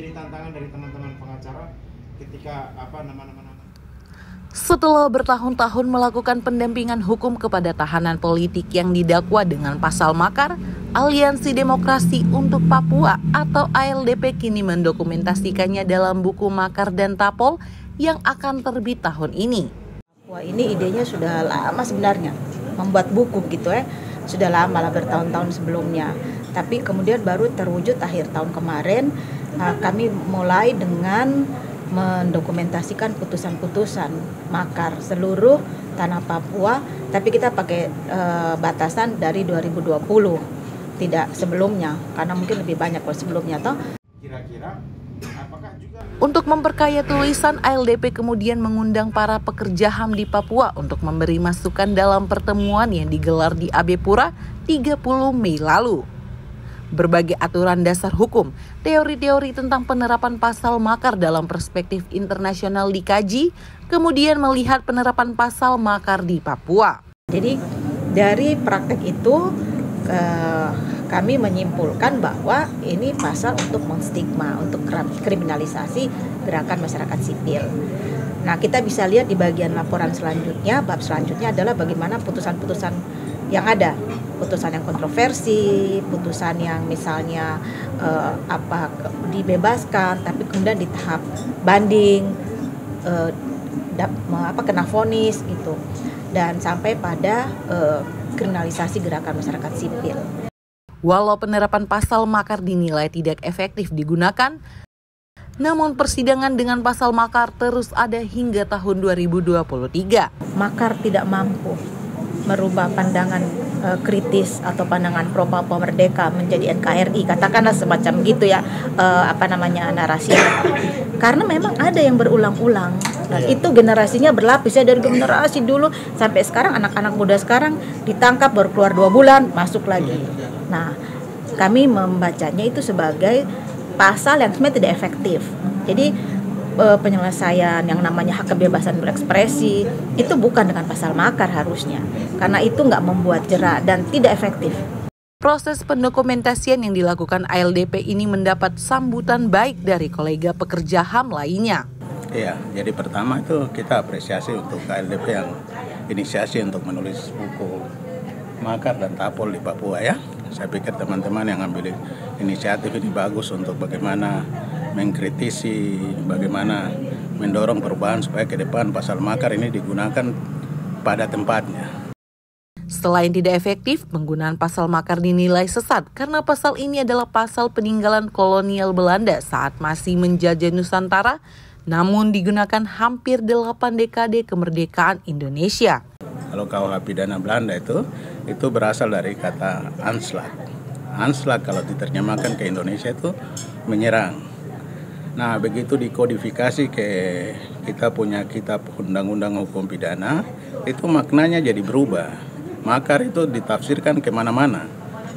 menjadi tantangan dari teman-teman pengacara ketika nama-nama. Setelah bertahun-tahun melakukan pendampingan hukum kepada tahanan politik yang didakwa dengan pasal makar, Aliansi Demokrasi untuk Papua atau ALDP kini mendokumentasikannya dalam buku Makar dan Tapol yang akan terbit tahun ini. Wah, ini idenya sudah lama sebenarnya, membuat buku gitu sudah lama lah, bertahun-tahun sebelumnya. Tapi kemudian baru terwujud akhir tahun kemarin. Kami mulai dengan mendokumentasikan putusan-putusan makar seluruh tanah Papua, tapi kita pakai batasan dari 2020, tidak sebelumnya, karena mungkin lebih banyak kalau sebelumnya toh. Kira-kira apakah juga untuk memperkaya tulisan, ALDP kemudian mengundang para pekerja HAM di Papua untuk memberi masukan dalam pertemuan yang digelar di AB Pura 30 Mei lalu. Berbagai aturan dasar hukum, teori-teori tentang penerapan pasal makar dalam perspektif internasional dikaji, kemudian melihat penerapan pasal makar di Papua. Jadi dari praktek itu kami menyimpulkan bahwa ini pasal untuk menstigma, untuk kriminalisasi gerakan masyarakat sipil. Nah, kita bisa lihat di bagian laporan selanjutnya, bab selanjutnya adalah bagaimana putusan-putusan yang ada, putusan yang kontroversi, putusan yang misalnya dibebaskan, tapi kemudian di tahap banding, kena vonis gitu, dan sampai pada kriminalisasi gerakan masyarakat sipil. Walau penerapan pasal makar dinilai tidak efektif digunakan, namun persidangan dengan pasal makar terus ada hingga tahun 2023. Makar tidak mampu merubah pandangan kritis atau pandangan pro Papua Merdeka menjadi NKRI, katakanlah semacam gitu ya, narasi. Karena memang ada yang berulang-ulang. Dan itu generasinya berlapis ya, dari generasi dulu sampai sekarang, anak-anak muda sekarang ditangkap baru keluar 2 bulan masuk lagi. Nah, kami membacanya itu sebagai pasal yang sebenarnya tidak efektif. Jadi penyelesaian yang namanya hak kebebasan berekspresi itu bukan dengan pasal makar harusnya, karena itu nggak membuat jera dan tidak efektif. Proses pendokumentasian yang dilakukan ALDP ini mendapat sambutan baik dari kolega pekerja HAM lainnya. Iya, jadi pertama itu kita apresiasi untuk ALDP yang inisiasi untuk menulis buku Makar dan Tapol di Papua ya. Saya pikir teman-teman yang ambil inisiatif ini bagus untuk bagaimana mengkritisi, bagaimana mendorong perubahan supaya ke depan pasal makar ini digunakan pada tempatnya. Selain tidak efektif, penggunaan pasal makar dinilai sesat karena pasal ini adalah pasal peninggalan kolonial Belanda saat masih menjajah Nusantara, namun digunakan hampir 8 dekade kemerdekaan Indonesia. Kalau KUH pidana Belanda itu berasal dari kata Anslag. Anslag kalau diterjemahkan ke Indonesia itu menyerang. Nah, begitu dikodifikasi ke kita punya kitab Undang-Undang Hukum Pidana, itu maknanya jadi berubah. Makar itu ditafsirkan kemana-mana.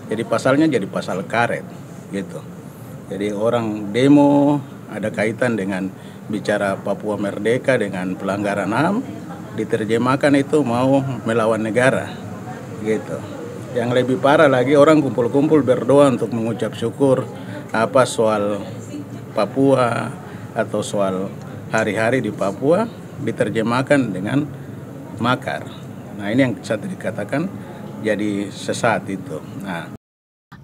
Jadi pasalnya jadi pasal karet, gitu. Jadi orang demo ada kaitan dengan bicara Papua Merdeka dengan pelanggaran HAM, diterjemahkan itu mau melawan negara, gitu. Yang lebih parah lagi, orang kumpul-kumpul berdoa untuk mengucap syukur soal Papua atau soal hari-hari di Papua diterjemahkan dengan makar. Nah, ini yang saya dikatakan jadi sesat itu. Nah,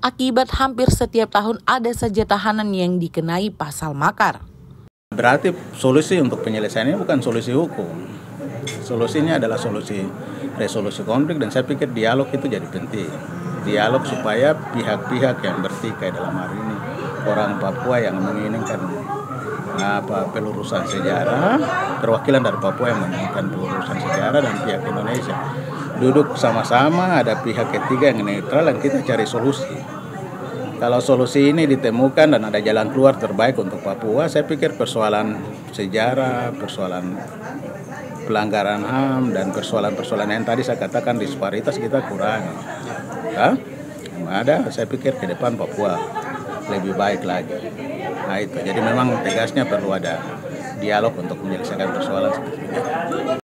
akibat hampir setiap tahun ada saja tahanan yang dikenai pasal makar. Berarti solusi untuk penyelesaiannya bukan solusi hukum. Solusinya adalah resolusi konflik, dan saya pikir dialog itu jadi penting. Dialog supaya pihak-pihak yang bertikai, dalam hari ini orang Papua yang menginginkan pelurusan sejarah, perwakilan dari Papua yang menginginkan pelurusan sejarah, dan pihak Indonesia duduk sama-sama, ada pihak ketiga yang netral, dan kita cari solusi. Kalau solusi ini ditemukan dan ada jalan keluar terbaik untuk Papua, saya pikir persoalan sejarah, persoalan pelanggaran HAM, dan persoalan-persoalan yang tadi saya katakan disparitas kita kurangi. Ada, saya pikir ke depan Papua lebih baik lagi. Nah itu, jadi memang tegasnya perlu ada dialog untuk menyelesaikan persoalan seperti ini.